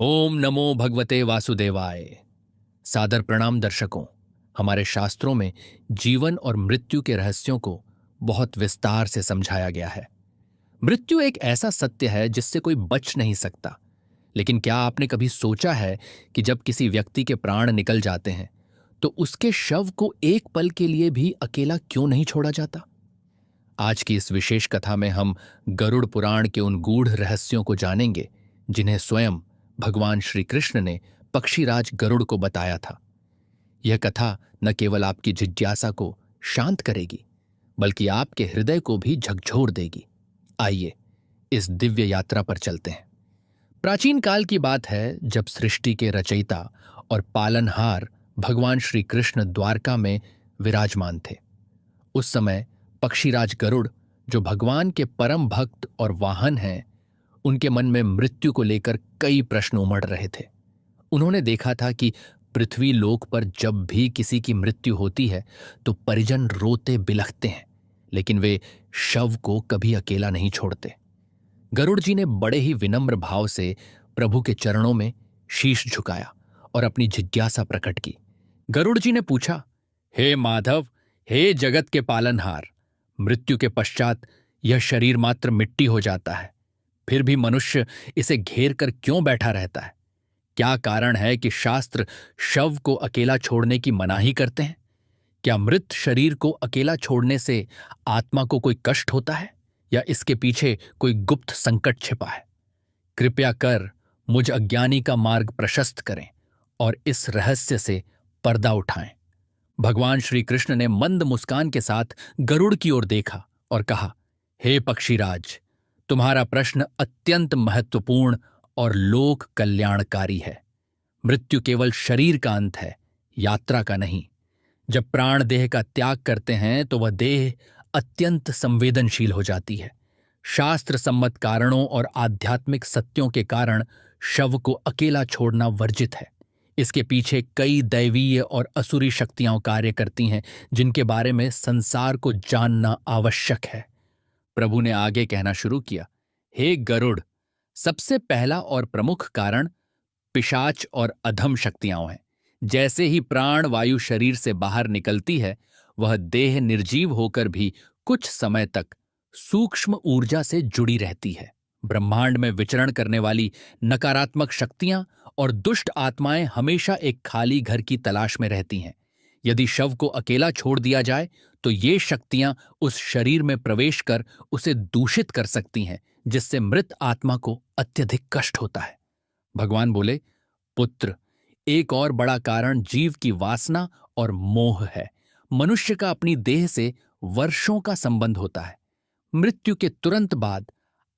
ओम नमो भगवते वासुदेवाय। सादर प्रणाम दर्शकों। हमारे शास्त्रों में जीवन और मृत्यु के रहस्यों को बहुत विस्तार से समझाया गया है। मृत्यु एक ऐसा सत्य है जिससे कोई बच नहीं सकता। लेकिन क्या आपने कभी सोचा है कि जब किसी व्यक्ति के प्राण निकल जाते हैं तो उसके शव को एक पल के लिए भी अकेला क्यों नहीं छोड़ा जाता? आज की इस विशेष कथा में हम गरुड़ पुराण के उन गूढ़ रहस्यों को जानेंगे जिन्हें स्वयं भगवान श्री कृष्ण ने पक्षीराज गरुड़ को बताया था। यह कथा न केवल आपकी जिज्ञासा को शांत करेगी बल्कि आपके हृदय को भी झकझोर देगी। आइए इस दिव्य यात्रा पर चलते हैं। प्राचीन काल की बात है जब सृष्टि के रचयिता और पालनहार भगवान श्री कृष्ण द्वारका में विराजमान थे। उस समय पक्षीराज गरुड़, जो भगवान के परम भक्त और वाहन हैं, उनके मन में मृत्यु को लेकर कई प्रश्न उमड़ रहे थे। उन्होंने देखा था कि पृथ्वी लोक पर जब भी किसी की मृत्यु होती है तो परिजन रोते बिलखते हैं, लेकिन वे शव को कभी अकेला नहीं छोड़ते। गरुड़ जी ने बड़े ही विनम्र भाव से प्रभु के चरणों में शीश झुकाया और अपनी जिज्ञासा प्रकट की। गरुड़ जी ने पूछा, हे माधव, हे जगत के पालनहार, मृत्यु के पश्चात यह शरीर मात्र मिट्टी हो जाता है, फिर भी मनुष्य इसे घेर कर क्यों बैठा रहता है? क्या कारण है कि शास्त्र शव को अकेला छोड़ने की मनाही करते हैं? क्या मृत शरीर को अकेला छोड़ने से आत्मा को कोई कष्ट होता है या इसके पीछे कोई गुप्त संकट छिपा है? कृपया कर मुझ अज्ञानी का मार्ग प्रशस्त करें और इस रहस्य से पर्दा उठाएं। भगवान श्री कृष्ण ने मंद मुस्कान के साथ गरुड़ की ओर देखा और कहा, हे पक्षीराज, तुम्हारा प्रश्न अत्यंत महत्वपूर्ण और लोक कल्याणकारी है। मृत्यु केवल शरीर का अंत है, यात्रा का नहीं। जब प्राण देह का त्याग करते हैं तो वह देह अत्यंत संवेदनशील हो जाती है। शास्त्र सम्मत कारणों और आध्यात्मिक सत्यों के कारण शव को अकेला छोड़ना वर्जित है। इसके पीछे कई दैवीय और असुरी शक्तियां कार्य करती हैं जिनके बारे में संसार को जानना आवश्यक है। प्रभु ने आगे कहना शुरू किया, हे गरुड़, सबसे पहला और प्रमुख कारण पिशाच और अधम शक्तियां हैं। जैसे ही प्राण वायु शरीर से बाहर निकलती है, वह देह निर्जीव होकर भी कुछ समय तक सूक्ष्म ऊर्जा से जुड़ी रहती है। ब्रह्मांड में विचरण करने वाली नकारात्मक शक्तियां और दुष्ट आत्माएं हमेशा एक खाली घर की तलाश में रहती हैं। यदि शव को अकेला छोड़ दिया जाए तो ये शक्तियां उस शरीर में प्रवेश कर उसे दूषित कर सकती हैं, जिससे मृत आत्मा को अत्यधिक कष्ट होता है। भगवान बोले, पुत्र, एक और बड़ा कारण जीव की वासना और मोह है। मनुष्य का अपनी देह से वर्षों का संबंध होता है। मृत्यु के तुरंत बाद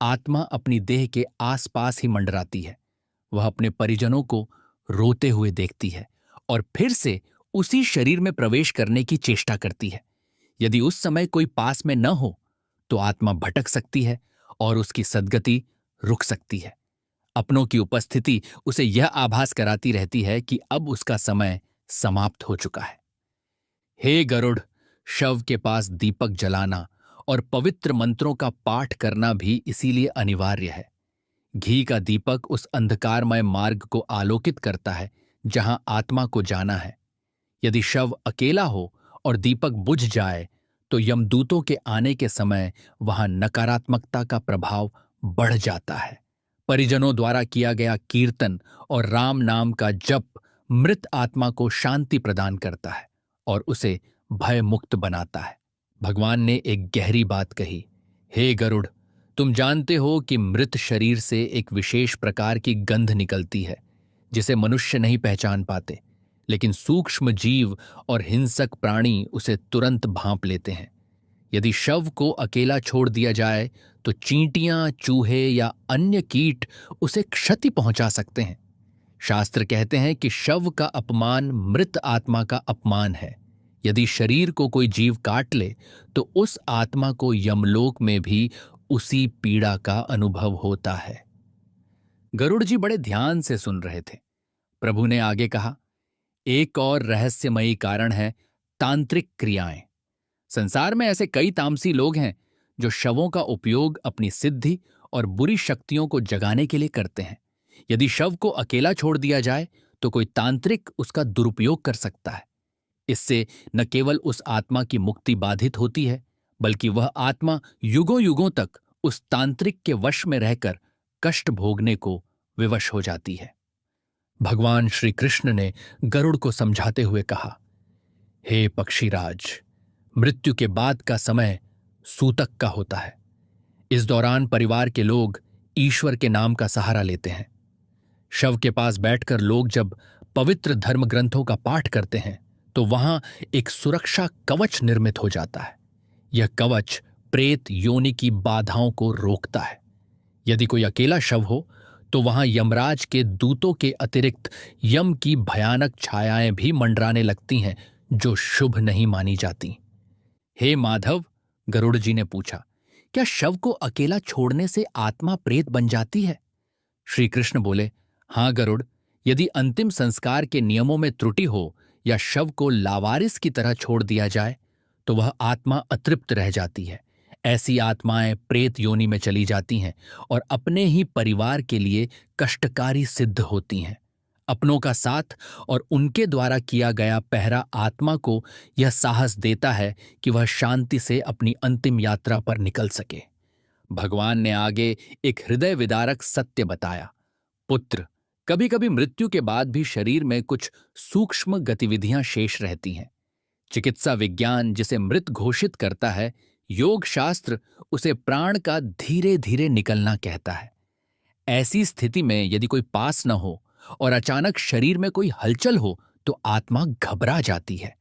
आत्मा अपनी देह के आसपास ही मंडराती है। वह अपने परिजनों को रोते हुए देखती है और फिर से उसी शरीर में प्रवेश करने की चेष्टा करती है। यदि उस समय कोई पास में न हो तो आत्मा भटक सकती है और उसकी सद्गति रुक सकती है। अपनों की उपस्थिति उसे यह आभास कराती रहती है कि अब उसका समय समाप्त हो चुका है। हे गरुड़, शव के पास दीपक जलाना और पवित्र मंत्रों का पाठ करना भी इसीलिए अनिवार्य है। घी का दीपक उस अंधकारमय मार्ग को आलोकित करता है जहां आत्मा को जाना है। यदि शव अकेला हो और दीपक बुझ जाए तो यमदूतों के आने के समय वहां नकारात्मकता का प्रभाव बढ़ जाता है। परिजनों द्वारा किया गया कीर्तन और राम नाम का जप मृत आत्मा को शांति प्रदान करता है और उसे भय मुक्त बनाता है। भगवान ने एक गहरी बात कही, हे गरुड़, तुम जानते हो कि मृत शरीर से एक विशेष प्रकार की गंध निकलती है जिसे मनुष्य नहीं पहचान पाते, लेकिन सूक्ष्म जीव और हिंसक प्राणी उसे तुरंत भांप लेते हैं। यदि शव को अकेला छोड़ दिया जाए तो चींटियां, चूहे या अन्य कीट उसे क्षति पहुंचा सकते हैं। शास्त्र कहते हैं कि शव का अपमान मृत आत्मा का अपमान है। यदि शरीर को कोई जीव काट ले तो उस आत्मा को यमलोक में भी उसी पीड़ा का अनुभव होता है। गरुड़ जी बड़े ध्यान से सुन रहे थे। प्रभु ने आगे कहा, एक और रहस्यमयी कारण है तांत्रिक क्रियाएं। संसार में ऐसे कई तामसी लोग हैं जो शवों का उपयोग अपनी सिद्धि और बुरी शक्तियों को जगाने के लिए करते हैं। यदि शव को अकेला छोड़ दिया जाए तो कोई तांत्रिक उसका दुरुपयोग कर सकता है। इससे न केवल उस आत्मा की मुक्ति बाधित होती है, बल्कि वह आत्मा युगों युगों तक उस तांत्रिक के वश में रहकर कष्ट भोगने को विवश हो जाती है। भगवान श्री कृष्ण ने गरुड़ को समझाते हुए कहा, हे पक्षीराज, मृत्यु के बाद का समय सूतक का होता है। इस दौरान परिवार के लोग ईश्वर के नाम का सहारा लेते हैं। शव के पास बैठकर लोग जब पवित्र धर्म ग्रंथों का पाठ करते हैं तो वहां एक सुरक्षा कवच निर्मित हो जाता है। यह कवच प्रेत योनि की बाधाओं को रोकता है। यदि कोई अकेला शव हो तो वहां यमराज के दूतों के अतिरिक्त यम की भयानक छायाएं भी मंडराने लगती हैं, जो शुभ नहीं मानी जाती। हे माधव, गरुड़ जी ने पूछा, क्या शव को अकेला छोड़ने से आत्मा प्रेत बन जाती है? श्री कृष्ण बोले, हां गरुड़, यदि अंतिम संस्कार के नियमों में त्रुटि हो या शव को लावारिस की तरह छोड़ दिया जाए तो वह आत्मा अतृप्त रह जाती है। ऐसी आत्माएं प्रेत योनि में चली जाती हैं और अपने ही परिवार के लिए कष्टकारी सिद्ध होती हैं। अपनों का साथ और उनके द्वारा किया गया पहरा आत्मा को यह साहस देता है कि वह शांति से अपनी अंतिम यात्रा पर निकल सके। भगवान ने आगे एक हृदय विदारक सत्य बताया, पुत्र, कभी कभी मृत्यु के बाद भी शरीर में कुछ सूक्ष्म गतिविधियां शेष रहती हैं। चिकित्सा विज्ञान जिसे मृत घोषित करता है, योग शास्त्र उसे प्राण का धीरे धीरे निकलना कहता है। ऐसी स्थिति में यदि कोई पास न हो और अचानक शरीर में कोई हलचल हो तो आत्मा घबरा जाती है।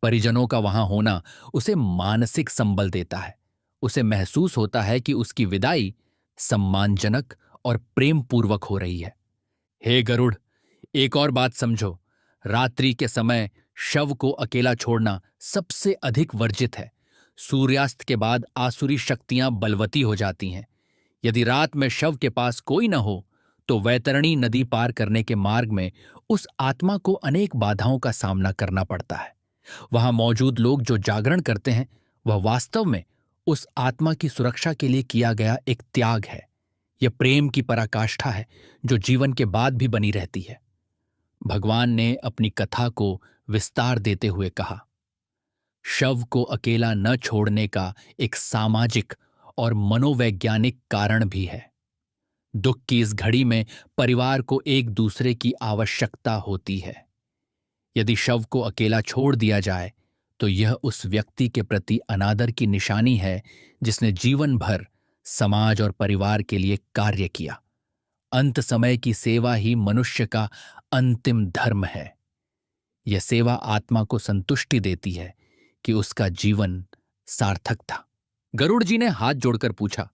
परिजनों का वहां होना उसे मानसिक संबल देता है। उसे महसूस होता है कि उसकी विदाई सम्मानजनक और प्रेम पूर्वक हो रही है। हे गरुड़, एक और बात समझो, रात्रि के समय शव को अकेला छोड़ना सबसे अधिक वर्जित है। सूर्यास्त के बाद आसुरी शक्तियां बलवती हो जाती हैं। यदि रात में शव के पास कोई न हो तो वैतरणी नदी पार करने के मार्ग में उस आत्मा को अनेक बाधाओं का सामना करना पड़ता है। वहां मौजूद लोग जो जागरण करते हैं, वह वास्तव में उस आत्मा की सुरक्षा के लिए किया गया एक त्याग है। यह प्रेम की पराकाष्ठा है जो जीवन के बाद भी बनी रहती है। भगवान ने अपनी कथा को विस्तार देते हुए कहा, शव को अकेला न छोड़ने का एक सामाजिक और मनोवैज्ञानिक कारण भी है। दुख की इस घड़ी में परिवार को एक दूसरे की आवश्यकता होती है। यदि शव को अकेला छोड़ दिया जाए तो यह उस व्यक्ति के प्रति अनादर की निशानी है जिसने जीवन भर समाज और परिवार के लिए कार्य किया। अंत समय की सेवा ही मनुष्य का अंतिम धर्म है। यह सेवा आत्मा को संतुष्टि देती है कि उसका जीवन सार्थक था। गरुड़ जी ने हाथ जोड़कर पूछा,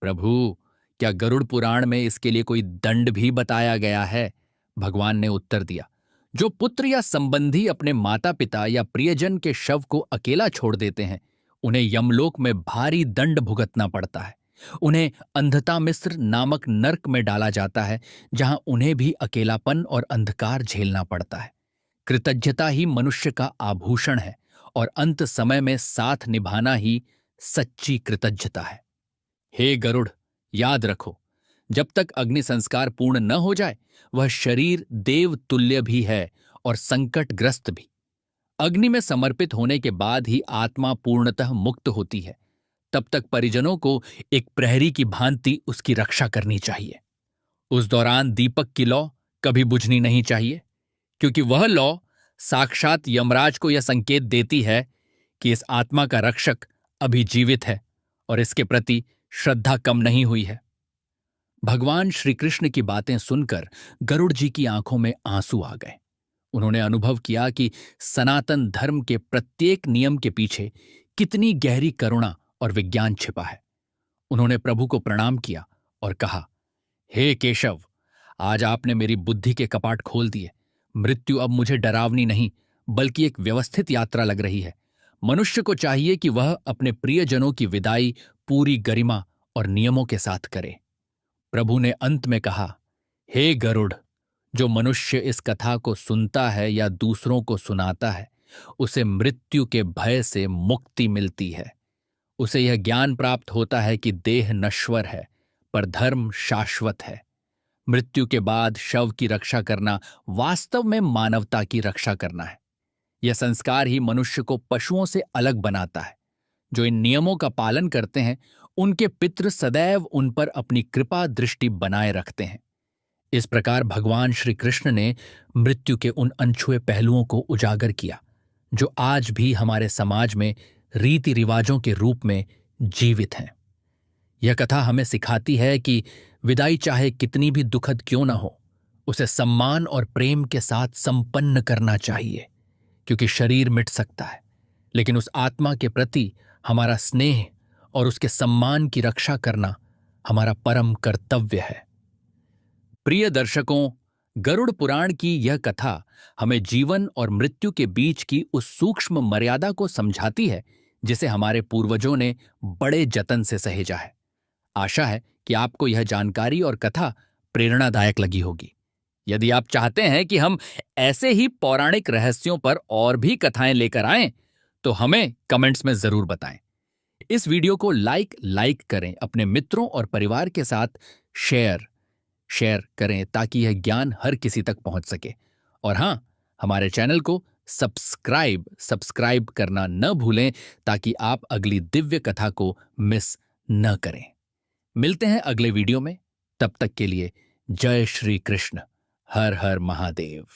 प्रभु, क्या गरुड़ पुराण में इसके लिए कोई दंड भी बताया गया है? भगवान ने उत्तर दिया, जो पुत्र या संबंधी अपने माता पिता या प्रियजन के शव को अकेला छोड़ देते हैं, उन्हें यमलोक में भारी दंड भुगतना पड़ता है। उन्हें अंधता मिस्र नामक नर्क में डाला जाता है, जहां उन्हें भी अकेलापन और अंधकार झेलना पड़ता है। कृतज्ञता ही मनुष्य का आभूषण है और अंत समय में साथ निभाना ही सच्ची कृतज्ञता है। हे गरुड़, याद रखो, जब तक अग्नि संस्कार पूर्ण न हो जाए वह शरीर देव तुल्य भी है और संकटग्रस्त भी। अग्नि में समर्पित होने के बाद ही आत्मा पूर्णतः मुक्त होती है। तब तक परिजनों को एक प्रहरी की भांति उसकी रक्षा करनी चाहिए। उस दौरान दीपक की लौ कभी बुझनी नहीं चाहिए, क्योंकि वह लौ साक्षात यमराज को यह संकेत देती है कि इस आत्मा का रक्षक अभी जीवित है और इसके प्रति श्रद्धा कम नहीं हुई है। भगवान श्री कृष्ण की बातें सुनकर गरुड़ जी की आंखों में आंसू आ गए। उन्होंने अनुभव किया कि सनातन धर्म के प्रत्येक नियम के पीछे कितनी गहरी करुणा और विज्ञान छिपा है। उन्होंने प्रभु को प्रणाम किया और कहा, हे केशव, आज आपने मेरी बुद्धि के कपाट खोल दिए। मृत्यु अब मुझे डरावनी नहीं बल्कि एक व्यवस्थित यात्रा लग रही है। मनुष्य को चाहिए कि वह अपने प्रियजनों की विदाई पूरी गरिमा और नियमों के साथ करे। प्रभु ने अंत में कहा, हे गरुड़, जो मनुष्य इस कथा को सुनता है या दूसरों को सुनाता है, उसे मृत्यु के भय से मुक्ति मिलती है। उसे यह ज्ञान प्राप्त होता है कि देह नश्वर है पर धर्म शाश्वत है। मृत्यु के बाद शव की रक्षा करना वास्तव में मानवता की रक्षा करना है। यह संस्कार ही मनुष्य को पशुओं से अलग बनाता है। जो इन नियमों का पालन करते हैं, उनके पितृ सदैव उन पर अपनी कृपा दृष्टि बनाए रखते हैं। इस प्रकार भगवान श्री कृष्ण ने मृत्यु के उन अनछुए पहलुओं को उजागर किया, जो आज भी हमारे समाज में रीति रिवाजों के रूप में जीवित हैं। यह कथा हमें सिखाती है कि विदाई चाहे कितनी भी दुखद क्यों न हो, उसे सम्मान और प्रेम के साथ संपन्न करना चाहिए, क्योंकि शरीर मिट सकता है, लेकिन उस आत्मा के प्रति हमारा स्नेह और उसके सम्मान की रक्षा करना हमारा परम कर्तव्य है। प्रिय दर्शकों, गरुड़ पुराण की यह कथा हमें जीवन और मृत्यु के बीच की उस सूक्ष्म मर्यादा को समझाती है, जिसे हमारे पूर्वजों ने बड़े जतन से सहेजा है। आशा है कि आपको यह जानकारी और कथा प्रेरणादायक लगी होगी। यदि आप चाहते हैं कि हम ऐसे ही पौराणिक रहस्यों पर और भी कथाएं लेकर आएं, तो हमें कमेंट्स में जरूर बताएं। इस वीडियो को लाइक करें, अपने मित्रों और परिवार के साथ शेयर करें, ताकि यह ज्ञान हर किसी तक पहुंच सके। और हाँ, हमारे चैनल को सब्सक्राइब करना न भूलें, ताकि आप अगली दिव्य कथा को मिस न करें। मिलते हैं अगले वीडियो में। तब तक के लिए जय श्री कृष्ण। हर हर महादेव।